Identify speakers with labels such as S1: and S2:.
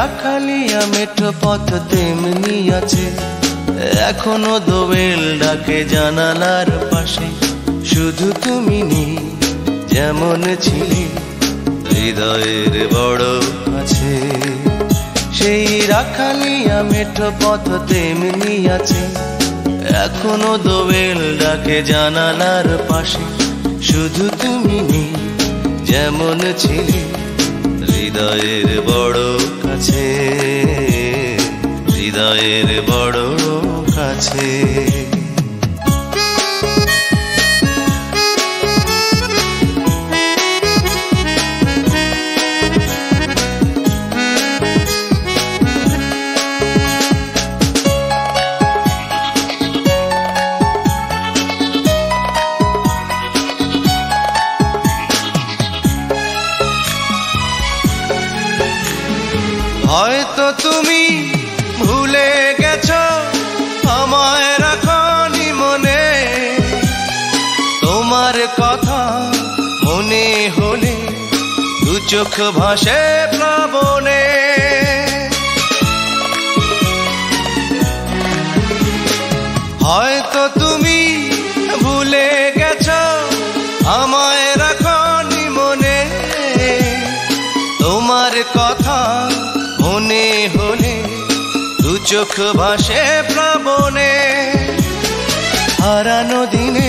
S1: রাখালিয়া মেঠো পথ তেমনি আছে, এখনো দোয়েল ডাকে জানালার পাশে। শুধু তুমি নেই যেমন ছিলে হৃদয়ের বড় কাছে। সেই রাখালিয়া মেঠো পথ তেমনি আছে, এখনো দোয়েল ডাকে জানালার পাশে। শুধু তুমি নেই যেমন ছিলে হৃদয়ের বড় কাছে, হৃদয়ের বড় কাছে। হয়তো তুমি ভুলে গেছো আমায় রাখনি মনে, তোমার কথা মনে হলে দু চোখ ভাসে প্লাবনে। হয়তো তুমি ভুলে গেছো আমায় রাখনি মনে, তোমার কথা মনে হলে দু চোখ ভাসে প্লাবনে। হারানো দিনে